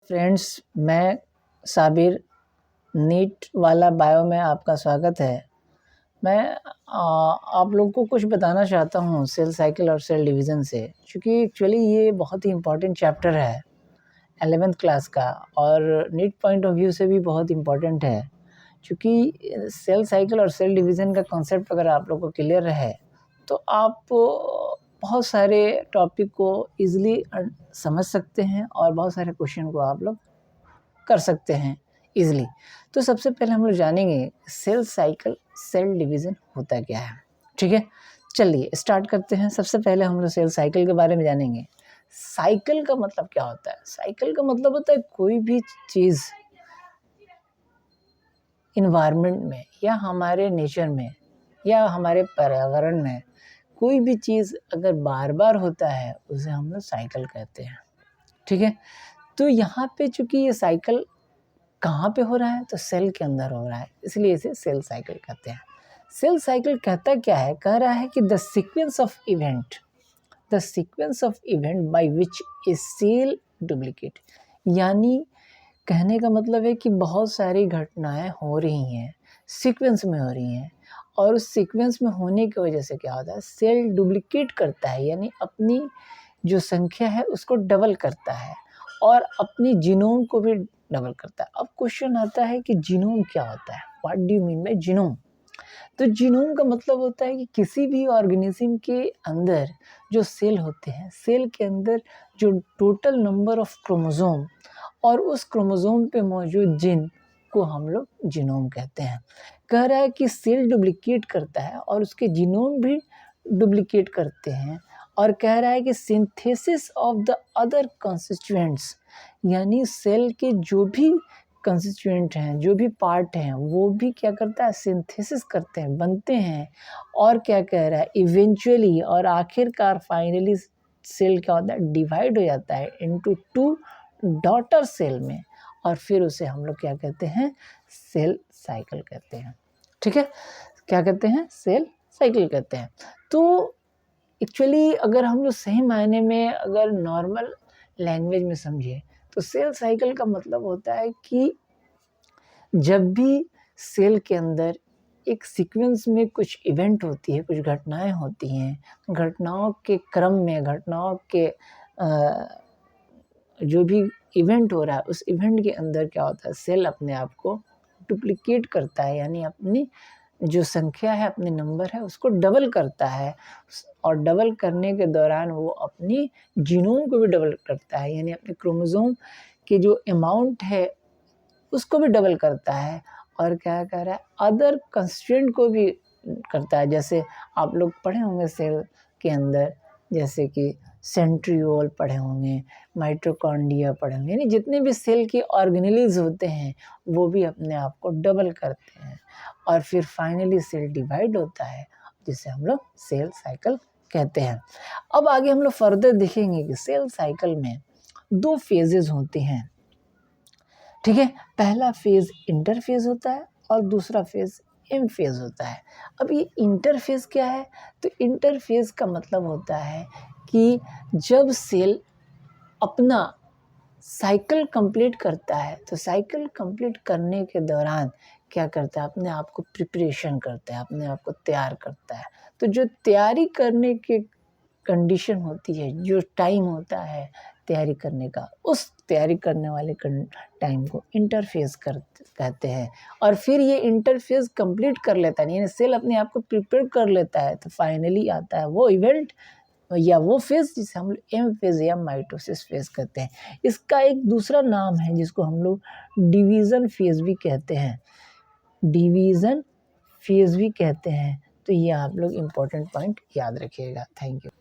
Friends, मैं Sabir, NEET वाला bio में आपका स्वागत है। मैं आप लोग को कुछ बताना चाहता हूँ सेल साइकिल और सेल डिवीज़न से, क्योंकि एक्चुअली ये बहुत ही इम्पोर्टेंट चैप्टर है 11th क्लास का और नीट पॉइंट ऑफ व्यू से भी बहुत इम्पोर्टेंट है। क्योंकि सेल साइकिल और सेल डिवीज़न का कॉन्सेप्ट अगर आप लोग को क्लियर है तो आप बहुत सारे टॉपिक को ईज़िली समझ सकते हैं और बहुत सारे क्वेश्चन को आप लोग कर सकते हैं ईज़िली। तो सबसे पहले हम लोग जानेंगे सेल साइकिल सेल डिवीज़न होता क्या है। ठीक है, चलिए स्टार्ट करते हैं। सबसे पहले हम लोग सेल साइकिल के बारे में जानेंगे। साइकिल का मतलब क्या होता है? साइकिल का मतलब होता है कोई भी चीज़ इन्वायरमेंट में या हमारे नेचर में या हमारे पर्यावरण में कोई भी चीज़ अगर बार बार होता है उसे हम लोग साइकिल कहते हैं। ठीक है, तो यहाँ पे चूँकि ये साइकिल कहाँ पे हो रहा है, तो सेल के अंदर हो रहा है, इसलिए इसे सेल साइकिल कहते हैं। सेल साइकिल कहता क्या है? कह रहा है कि the sequence of event by which a cell duplicate, यानी कहने का मतलब है कि बहुत सारी घटनाएं हो रही हैं, सीक्वेंस में हो रही हैं, और उस सीक्वेंस में होने की वजह से क्या होता है, सेल डुप्लीकेट करता है, यानी अपनी जो संख्या है उसको डबल करता है और अपनी जीनोम को भी डबल करता है। अब क्वेश्चन आता है कि जीनोम क्या होता है? What do you mean by genome? तो जीनोम का मतलब होता है कि किसी भी ऑर्गेनिज्म के अंदर जो सेल होते हैं, सेल के अंदर जो टोटल नंबर ऑफ क्रोमोसोम और उस क्रोमोसोम पे मौजूद जीन को हम लोग जीनोम कहते हैं। कह रहा है कि सेल डुप्लीकेट करता है और उसके जीनोम भी डुप्लीकेट करते हैं, और कह रहा है कि synthesis of the other constituents, यानी सेल के जो भी कंस्टिट्यूएंट हैं, जो भी पार्ट हैं, वो भी क्या करता है, सिंथेसिस करते हैं, बनते हैं। और क्या कह रहा है, इवेंचुअली और आखिरकार फाइनली सेल क्या होता है, डिवाइड हो जाता है इनटू 2 डॉटर सेल में, और फिर उसे हम लोग क्या कहते हैं, सेल साइकिल कहते हैं। ठीक है, क्या कहते हैं, सेल साइकिल कहते हैं। तो एक्चुअली अगर हम लोग सही मायने में अगर नॉर्मल लैंग्वेज में समझे तो सेल साइकिल का मतलब होता है कि जब भी सेल के अंदर एक सीक्वेंस में कुछ इवेंट होती है, कुछ घटनाएं होती हैं, घटनाओं के क्रम में, घटनाओं के जो भी इवेंट हो रहा है उस इवेंट के अंदर क्या होता है, सेल अपने आप को डुप्लीकेट करता है, यानी अपनी जो संख्या है, अपने नंबर है, उसको डबल करता है। और डबल करने के दौरान वो अपनी जीनोम को भी डबल करता है, यानी अपने क्रोमोसोम के जो अमाउंट है उसको भी डबल करता है। और क्या कर रहा है, अदर कंस्ट्रेंट को भी करता है। जैसे आप लोग पढ़े होंगे सेल के अंदर, जैसे कि सेंट्रियोल पढ़े होंगे, माइटोकॉन्ड्रिया पढ़े होंगे, यानी जितने भी सेल के ऑर्गेनेल्स होते हैं वो भी अपने आप को डबल करते हैं, और फिर फाइनली सेल डिवाइड होता है, जिसे हम लोग सेल साइकिल कहते हैं। अब आगे हम लोग फर्दर देखेंगे कि सेल साइकिल में 2 फेजेस होते हैं। ठीक है, पहला फेज इंटरफेज होता है और दूसरा फेज एम फेज होता है। अब ये इंटरफेज क्या है? तो इंटरफेज का मतलब होता है कि जब सेल अपना साइकिल कंप्लीट करता है, तो साइकिल कंप्लीट करने के दौरान क्या करता है, अपने आप को प्रिपरेशन करता है, अपने आप को तैयार करता है। तो जो तैयारी करने के कंडीशन होती है, जो टाइम होता है तैयारी करने का, उस तैयारी करने वाले टाइम को इंटरफेज कहते हैं। और फिर ये इंटरफेज कंप्लीट कर लेता है, यानी सेल अपने आप को प्रिपेयर कर लेता है, तो फाइनली आता है वो इवेंट या वो फेज जिसे हम लोग एम फेज या माइटोसिस फेज कहते हैं। इसका एक दूसरा नाम है जिसको हम लोग डिवीज़न फेज भी कहते हैं, डिवीज़न फेज भी कहते हैं। तो ये आप लोग इम्पोर्टेंट पॉइंट याद रखिएगा। Thank you.